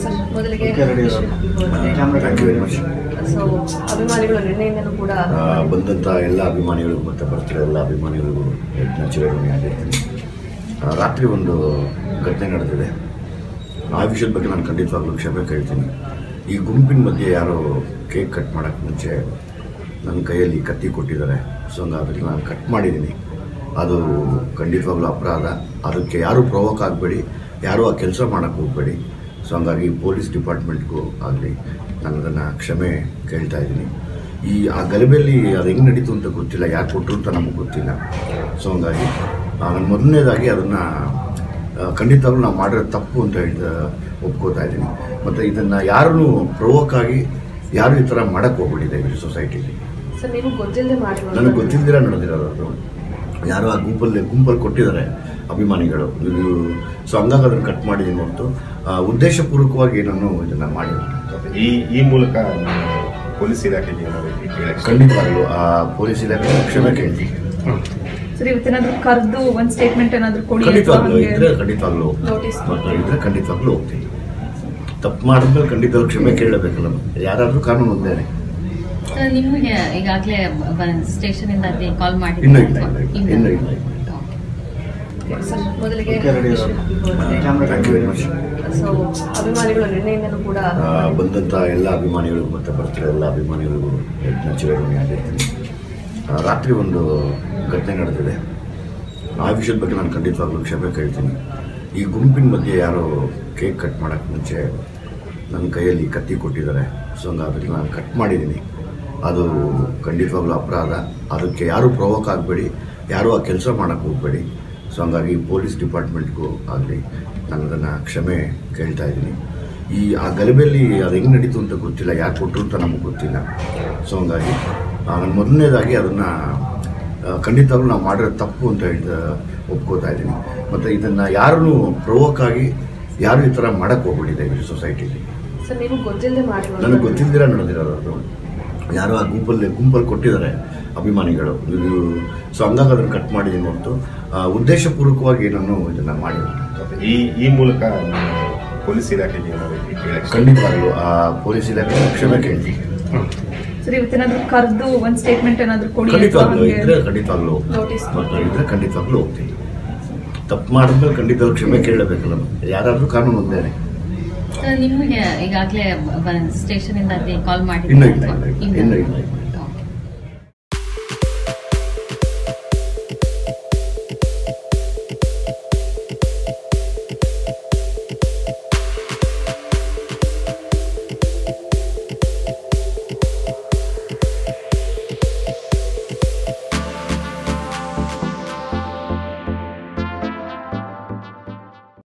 Sir ಮೊದಲಿಗೆ so ಅಭಿಮಾನಿಗಳು ನಿನ್ನೆಯಿಂದನೂ ಕೂಡ ಬಂದಂಥ ಎಲ್ಲ ಅಭಿಮಾನಿಗಳಿಗೂ ಮತ್ತು ಬರ್ತಿರೋ ಎಲ್ಲ ಅಭಿಮಾನಿಗಳಿಗೂ ಚಿರಋಣಿ ಆಗಿರ್ತೀನಿ. ರಾತ್ರಿ ಒಂದು ಘಟನೆ ನಡೆದಿದೆ. ಆ ವಿಷಯದ ಬಗ್ಗೆ ನಾನು ಖಂಡಿತವಾಗ್ಲೂ ಕ್ಷಮೆ ಕೇಳ್ತೀನಿ. ಈ ಗುಂಪಿನ ಮಧ್ಯೆ ಯಾರೋ ಕೇಕ್ ಕಟ್ ಮಾಡೋಕ್ಕೆ ಮುಂಚೆ ನನ್ನ ಕೈಯಲ್ಲಿ ಕತ್ತಿ ಕೊಟ್ಟಿದ್ದಾರೆ. ಸೊ ಹಂಗಾಗಿ ನಾನು ಕಟ್ ಮಾಡಿದ್ದೀನಿ. ಅದು ಖಂಡಿತವಾಗ್ಲೂ ಅಪರಾಧ. ಅದಕ್ಕೆ ಯಾರೂ ಪ್ರವೋಕ್ ಆಗಬೇಡಿ, ಯಾರೂ ಆ ಕೆಲಸ ಮಾಡೋಕ್ಕೆ ಹೋಗಬೇಡಿ. ಸೊ ಹಂಗಾಗಿ ಪೊಲೀಸ್ ಡಿಪಾರ್ಟ್ಮೆಂಟ್ಗೂ ಆಗಲಿ ನಾನು ಅದನ್ನು ಕ್ಷಮೆ ಕೇಳ್ತಾ ಇದ್ದೀನಿ. ಆ ಗಲಭೆಯಲ್ಲಿ ಅದು ಹೆಂಗೆ ನಡೀತು ಅಂತ ಗೊತ್ತಿಲ್ಲ, ಯಾರು ಕೊಟ್ಟರು ಅಂತ ನಮಗೆ ಗೊತ್ತಿಲ್ಲ. ಸೊ ಹಂಗಾಗಿ ನಾನು ಮೊದಲನೇದಾಗಿ ಅದನ್ನು ಖಂಡಿತವಾಗ್ಲೂ ನಾವು ಮಾಡಿರೋ ತಪ್ಪು ಅಂತ ಒಪ್ಕೋತಾ ಇದ್ದೀನಿ. ಮತ್ತು ಇದನ್ನು ಯಾರೂ ಪ್ರವೋಕ್ ಆಗಿ ಯಾರು ಈ ಥರ ಮಾಡೋಕ್ಕೆ ಹೋಗ್ಬಿಟ್ಟಿದೆ ಈ ಸೊಸೈಟಿಲಿ. ನನಗೆ ಗೊತ್ತಿಲ್ಲದಿರ ನಡೆದಿರೋದು. ಯಾರೋ ಆ ಗುಂಪಲ್ಲಿ ಕೊಟ್ಟಿದ್ದಾರೆ ಅಭಿಮಾನಿಗಳು. ಸೊ ಹಂಗಾಗಿ ಅದನ್ನು ಕಟ್ ಮಾಡಿದ್ದೀನಿ ಹೊರತು ಉದ್ದೇಶಪೂರ್ವಕವಾಗಿ ನಾನು ಇದನ್ನು ಮಾಡಿದ್ದೀನಿ. ಈ ಮೂಲಕ ಪೊಲೀಸ್ ಇಲಾಖೆಗೆ ಖಂಡಿತವಾಗ್ಲೂ ಪೊಲೀಸ್ ಇಲಾಖೆ ಕ್ಷಮೆ ಕೇಳ್ತೀನಿ. ಕರೆದು ಒಂದು ಸ್ಟೇಟ್ಮೆಂಟ್ ಏನಾದರೂ ಕೊಡಿ. ಖಂಡಿತವಾಗ್ಲೂ ಹೋಗ್ತೀನಿ. ತಪ್ಪು ಮಾಡಿದ್ಮೇಲೆ ಖಂಡಿತವಾಗ್ಲೂ ಕ್ಷಮೆ ಕೇಳಬೇಕಲ್ಲ. ಯಾರಾದ್ರೂ ಕಾನೂನು ಒಂದೇನೆ. ನಿಮಗೆ ಈಗಾಗಲೇ ಸ್ಟೇಷನ್ ಇಂದ ಕಾಲ್ ಮಾಡಿ ಇನ್ನೂ ಇಲ್ಲ. ಸರ್ ಮೊದಲಿಗೆ ಸೊ ಅಭಿಮಾನಿಗಳು ನಿನ್ನೆಯಿಂದನೂ ಕೂಡ ಬಂದಂಥ ಎಲ್ಲ ಅಭಿಮಾನಿಗಳಿಗೂ ಮತ್ತು ಬರ್ತಿರೋ ಎಲ್ಲ ಅಭಿಮಾನಿಗಳಿಗೂ ಚಿರಋಣಿ ಆಗಿರ್ತೀನಿ. ರಾತ್ರಿ ಒಂದು ಘಟನೆ ನಡೆದಿದೆ. ಆ ವಿಷಯದ ಬಗ್ಗೆ ನಾನು ಖಂಡಿತವಾಗ್ಲೂ ಕ್ಷಮೆ ಕೇಳ್ತೀನಿ. ಈ ಗುಂಪಿನ ಮಧ್ಯೆ ಯಾರೋ ಕೇಕ್ ಕಟ್ ಮಾಡೋಕ್ಕೆ ಮುಂಚೆ ನನ್ನ ಕೈಯಲ್ಲಿ ಕತ್ತಿ ಕೊಟ್ಟಿದ್ದಾರೆ. ಸೊ ಹಂಗಾಗಿ ನಾನು ಕಟ್ ಮಾಡಿದ್ದೀನಿ. ಅದು ಖಂಡಿತವಾಗ್ಲೂ ಅಪರಾಧ. ಅದಕ್ಕೆ ಯಾರೂ ಪ್ರವೋಕ್ ಆಗಬೇಡಿ, ಯಾರೂ ಆ ಕೆಲಸ ಮಾಡೋಕ್ಕೆ ಹೋಗಬೇಡಿ. ಸೊ ಹಂಗಾಗಿ ಪೊಲೀಸ್ ಡಿಪಾರ್ಟ್ಮೆಂಟ್ಗೂ ಆಗಲಿ ನಾನು ಅದನ್ನು ಕ್ಷಮೆ ಕೇಳ್ತಾ ಇದ್ದೀನಿ. ಆ ಗಲಭೆಯಲ್ಲಿ ಅದು ಹೆಂಗೆ ನಡೀತು ಅಂತ ಗೊತ್ತಿಲ್ಲ, ಯಾರು ಕೊಟ್ಟರು ಅಂತ ನಮಗೆ ಗೊತ್ತಿಲ್ಲ. ಸೊ ಹಂಗಾಗಿ ನಾನು ಮೊದಲನೇದಾಗಿ ಅದನ್ನು ಖಂಡಿತವಾಗ್ಲೂ ನಾವು ಮಾಡಿರೋ ತಪ್ಪು ಅಂತ ಒಪ್ಕೋತಾ ಇದ್ದೀನಿ. ಮತ್ತು ಇದನ್ನು ಯಾರೂ ಪ್ರವೋಕ್ ಆಗಿ ಯಾರು ಈ ಥರ ಮಾಡೋಕ್ಕೆ ಹೋಗ್ಬಿಟ್ಟಿದೆ ಈ ಸೊಸೈಟಿಲಿ. ನನಗೆ ಗೊತ್ತಿಲ್ಲದಿರ ನಡೆದಿರೋದು. ಯಾರೋ ಆ ಗುಂಪಲ್ಲಿ ಕೊಟ್ಟಿದ್ದಾರೆ ಅಭಿಮಾನಿಗಳು. ಸೊ ಹಂಗಾಗಿ ಅದನ್ನು ಕಟ್ ಮಾಡಿದ್ದೀನಿ ಹೊರತು ಉದ್ದೇಶಪೂರ್ವಕವಾಗಿ ನಾನು ಇದನ್ನು ಮಾಡಿದ್ದೀನಿ. ಈ ಮೂಲಕ ಪೊಲೀಸ್ ಇಲಾಖೆಗೆ ಖಂಡಿತವಾಗ್ಲೂ ಪೊಲೀಸ್ ಇಲಾಖೆ ಕ್ಷಮೆ ಕೇಳ್ತೀನಿ. ಕರೆದು ಒಂದು ಸ್ಟೇಟ್ಮೆಂಟ್ ಏನಾದರೂ ಕೊಡಿ. ಖಂಡಿತವಾಗ್ಲೂ ಹೋಗ್ತೀನಿ. ತಪ್ಪು ಮಾಡಿದ್ಮೇಲೆ ಖಂಡಿತವಾಗ್ಲೂ ಕ್ಷಮೆ ಕೇಳಬೇಕಲ್ಲ. ಯಾರಾದ್ರೂ ಕಾನೂನು ಒಂದೇನೆ. ನಿಮಗೆ ಈಗಾಗಲೇ ಸ್ಟೇಷನ್ ಇಂದ ಕಾಲ್ ಮಾಡಿ ಇನ್ನೂ ಇಲ್ಲ.